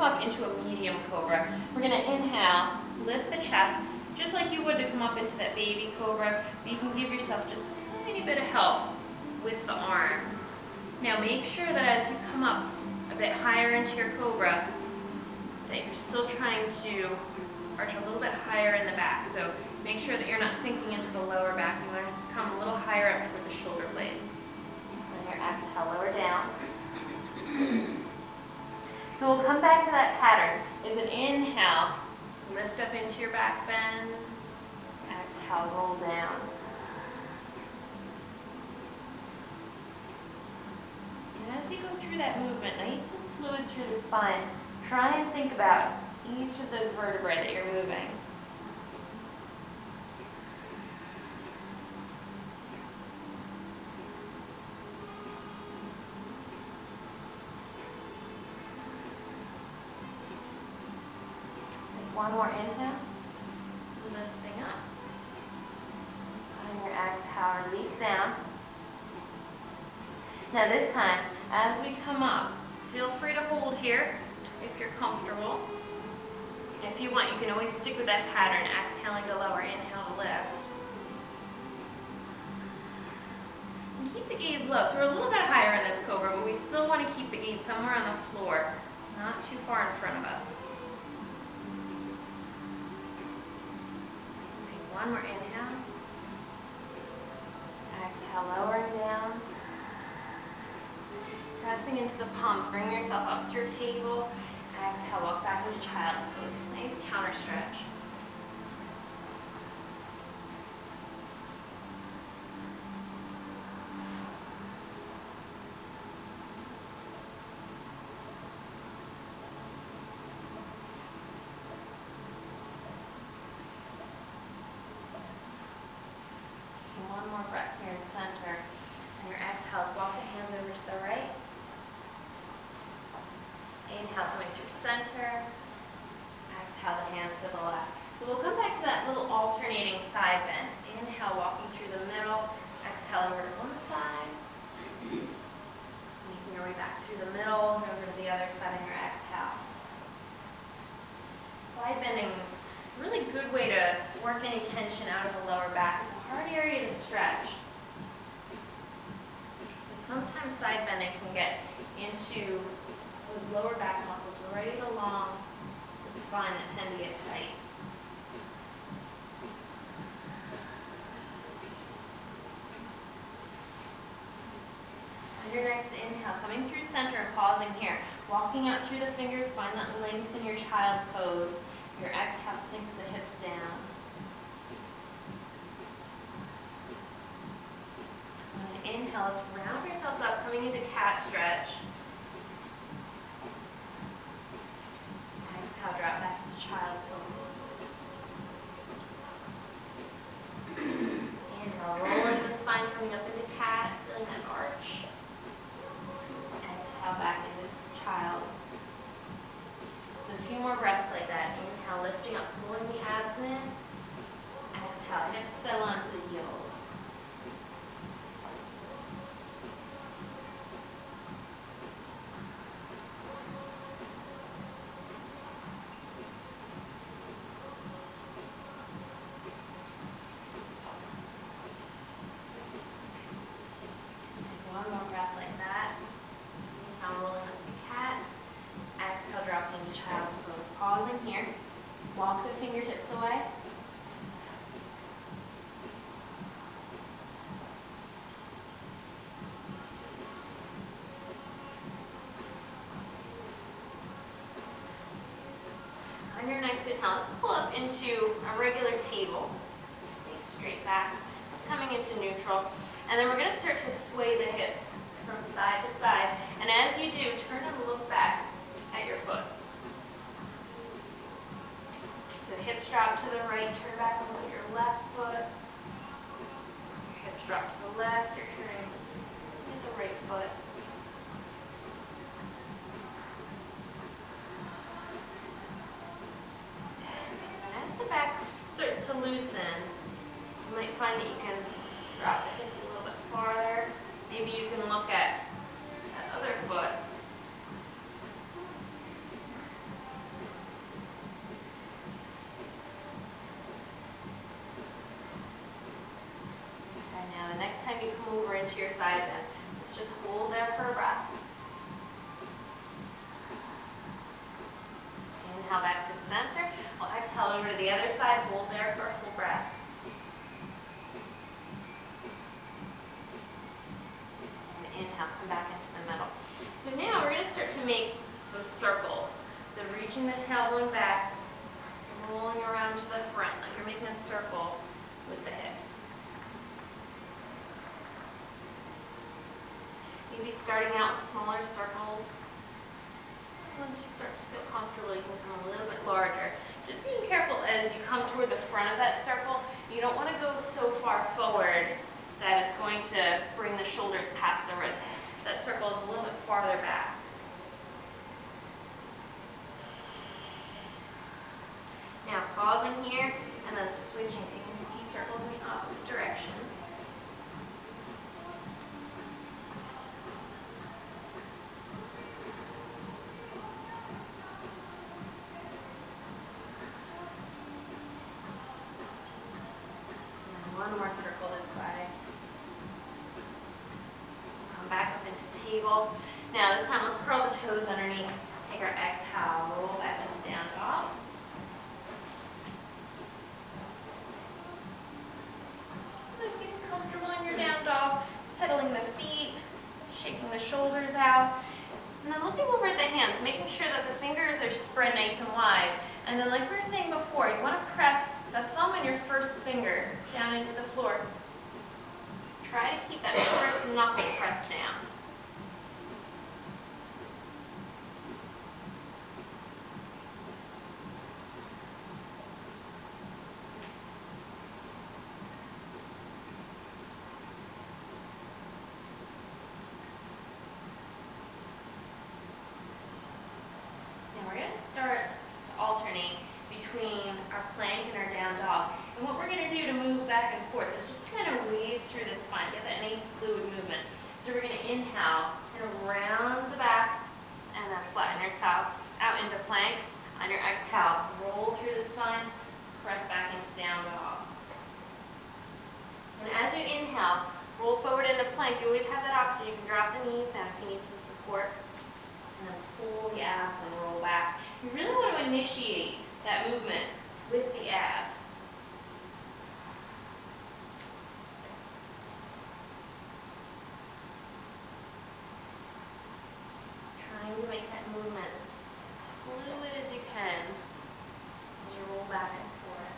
up into a medium cobra. We're going to inhale, lift the chest, just like you would to come up into that baby cobra. But you can give yourself just a tiny bit of help with the arms. Now make sure that as you come up a bit higher into your cobra, that you're still trying to arch a little bit higher in the back. So make sure that you're not sinking into the lower back. You want to come a little higher up toward the shoulder blades. And your exhale, lower down. So we'll come back to that pattern. Is an inhale, lift up into your back bend. Exhale, roll down. And as you go through that movement, nice and fluid through the spine, try and think about each of those vertebrae that you're moving. Take one more inhale, lifting up. On your exhale, release down. Now this time, as we come up, feel free to hold here if you're comfortable. If you want, you can always stick with that pattern, exhaling to lower, inhale to lift. And keep the gaze low. So we're a little bit higher in this cobra, but we still want to keep the gaze somewhere on the floor, not too far in front of us. Take one more inhale. Exhale, lowering down. Pressing into the palms, bring yourself up to your table. Exhale, walk back into child's pose. Nice counter stretch. And one more breath here in center. And your exhale, walk the hands over to the right. Inhale, coming through center. Exhale, the hands to the left. So we'll come back to that little alternating side bend. Inhale, walking through the middle. Exhale, over to one side. Making your way back through the middle and over to the other side on your exhale. Side bending is a really good way to work any tension out of the lower back. It's a hard area to stretch. But sometimes side bending can get into those lower back muscles right along the spine that tend to get tight. On your next inhale, coming through center and pausing here. Walking out through the fingers, find that length in your child's pose. Your exhale sinks the hips down. On an inhale, let's round yourselves up, coming into cat stretch. Exhale, drop back into child's pose. Inhale, rolling the spine, coming up into cat, feeling that arch. Exhale, back into child. So a few more breaths like that. Inhale, lifting up, pulling the abs in. Exhale, hips settle onto the heels. Take one more breath like that. Inhale, rolling up the cat. Exhale, dropping into child's pose. Pausing here. Walk the fingertips away. On your next inhale, let's pull up into a regular table. Nice straight back. It's coming into neutral. And then we're going to start to sway the hips from side to side. And as you do, turn and look back at your foot. So hips drop to the right, turn back and look at your left foot. Your hips drop to the left, you're turning at the right foot. And as the back starts to loosen, you might find that you can drop the hips a little bit farther. Maybe you can look at that other foot. into your side bend. Let's just hold there for a breath. Inhale back to center. We'll exhale over to the other side. Hold there for a full breath. And inhale, come back into the middle. So now we're going to start to make some circles. So reaching the tailbone back, rolling around to the front, like you're making a circle with the hips. Maybe starting out with smaller circles. Once you start to feel comfortable, you can become a little bit larger. Just being careful as you come toward the front of that circle. You don't want to go so far forward that it's going to bring the shoulders past the wrist. That circle is a little bit farther back. Now pausing here and then switching, taking a few circles in the opposite direction. One more circle this way. Come back up into table. Now this time let's curl the toes underneath. Take our exhale, roll back into down dog. Getting comfortable in your down dog, pedaling the feet, shaking the shoulders out. And then looking over at the hands, making sure that the fingers are spread nice and wide. And then like we were saying before, you want to press the thumb and your first finger down into the floor. Try to keep that first knuckle pressed down. Now we're going to start to alternate between our plank and our down dog. And what we're going to do to move back and forth is just kind of wave through the spine, get that nice fluid movement. So we're going to inhale and around the back and then flatten yourself out into plank. On your exhale, roll through the spine, press back into down dog. And as you inhale, roll forward into plank. You always have that option. You can drop the knees down if you need some support. And then pull the abs and roll back. You really want to initiate that movement with the abs. Trying to make that movement as fluid as you can as you roll back and forth.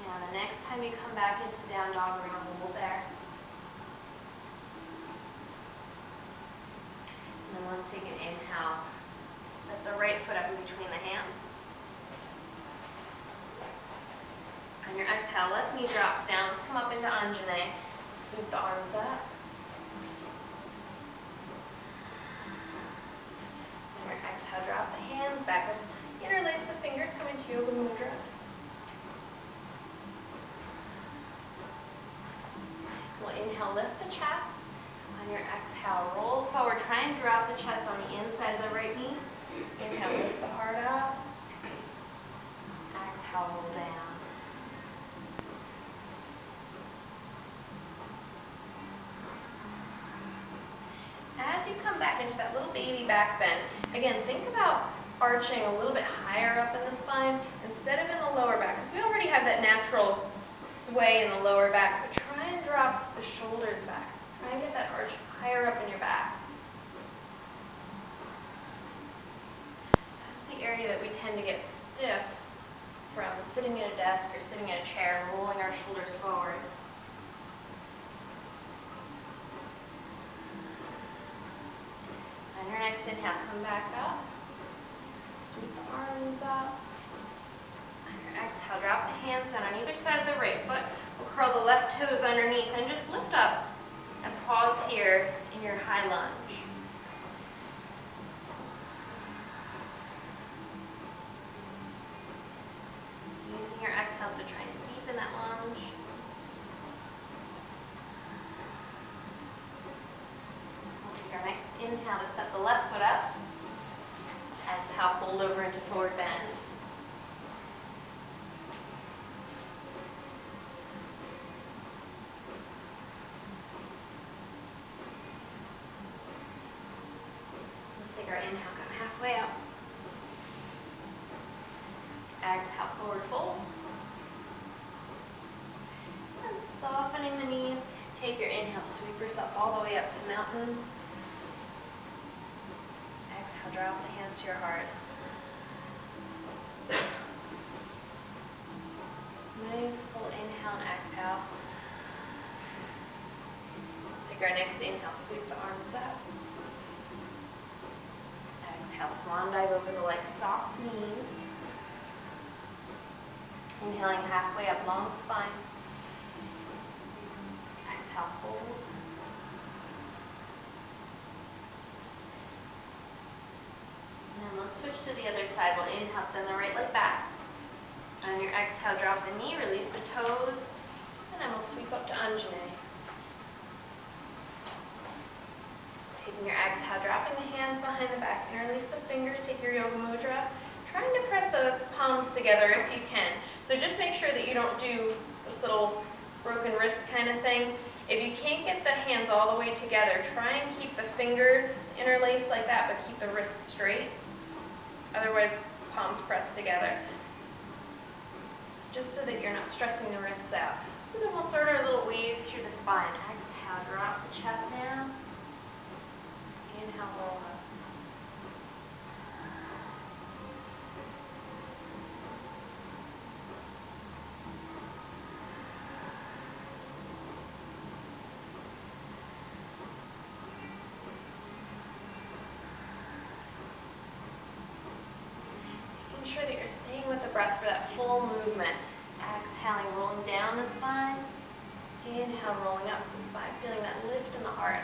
Now the next time you come back into down dog, we're going to hold there. And then let's take an inhale. Step the right foot up in between the hands. On your exhale, left knee drops down. Let's come up into Anjane. Sweep the arms up. On your exhale, drop the hands back. Let's interlace the fingers, come into Yoga Mudra. We'll inhale, lift the chest. On your exhale, roll forward. Try and drop the chest on the inside of the right knee. Inhale, lift the heart up. Exhale, roll down. As you come back into that little baby back bend, again, think about arching a little bit higher up in the spine instead of in the lower back, because we already have that natural sway in the lower back, but try and drop the shoulders back. Try and get that arch higher up in your back. That's the area that we tend to get stiff from sitting at a desk or sitting in a chair and rolling our shoulders forward. On your next inhale, come back up. Sweep the arms up. On your exhale, drop the hands down on either side of the right foot. We'll curl the left toes underneath and just lift up and pause here in your high lunge. Using your exhale to try and deepen that lunge. We'll take our next inhale to step the left foot up. Exhale, fold over into forward bend. Take your inhale, sweep yourself all the way up to mountain. Exhale, drop the hands to your heart. Nice full inhale and exhale. Take our next inhale, sweep the arms up. Exhale, swan dive over the legs, soft knees. Inhaling halfway up, long spine. Exhale, hold. And then let's switch to the other side. We'll inhale, send the right leg back. On your exhale, drop the knee, release the toes, and then we'll sweep up to Anjane. Taking your exhale, dropping the hands behind the back, and release the fingers, take your yoga mudra. Trying to press the palms together if you can. So just make sure that you don't do this little broken wrist kind of thing. If you can't get the hands all the way together, try and keep the fingers interlaced like that, but keep the wrists straight. Otherwise, palms pressed together. Just so that you're not stressing the wrists out. And then we'll start our little wave through the spine. Exhale, drop the chest down. Inhale, roll up. Making sure that you're staying with the breath for that full movement. Exhaling, rolling down the spine. Inhale, rolling up the spine, feeling that lift in the heart.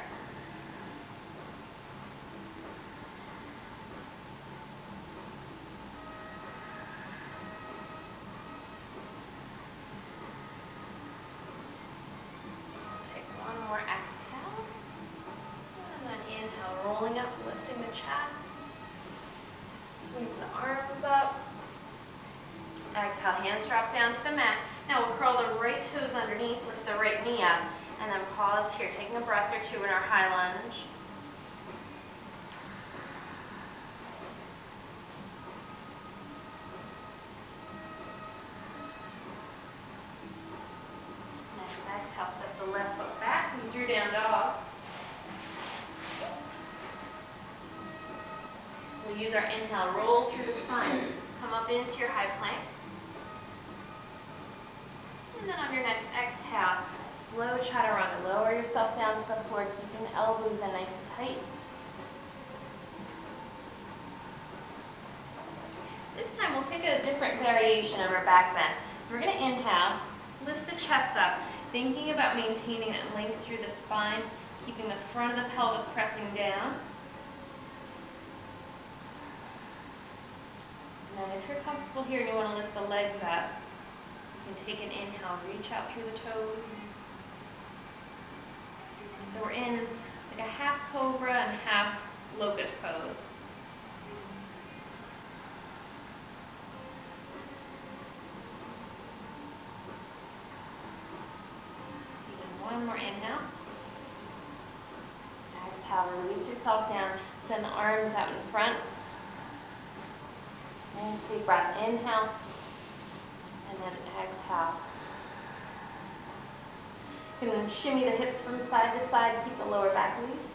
Take one more exhale. And then inhale, rolling up, lifting the chest. Sweep the arms up. Exhale, hands drop down to the mat. Now we'll curl the right toes underneath, lift the right knee up, and then pause here, taking a breath or two in our high lunge. Next exhale, step the left foot back, move your down dog. We'll use our inhale, roll through the spine. Come up into your high plank. And then on your next exhale, slow chaturanga. Lower yourself down to the floor, keeping the elbows in nice and tight. This time we'll take a different variation of our back bend. So we're going to inhale, lift the chest up, thinking about maintaining that length through the spine, keeping the front of the pelvis pressing down. And then if you're comfortable here and you want to lift the legs up, you can take an inhale, reach out through the toes. So we're in like a half cobra and half locust pose. Taking one more inhale. Exhale, release yourself down, send the arms out in front. Nice deep breath, inhale. And then exhale. You can shimmy the hips from side to side, keep the lower back loose.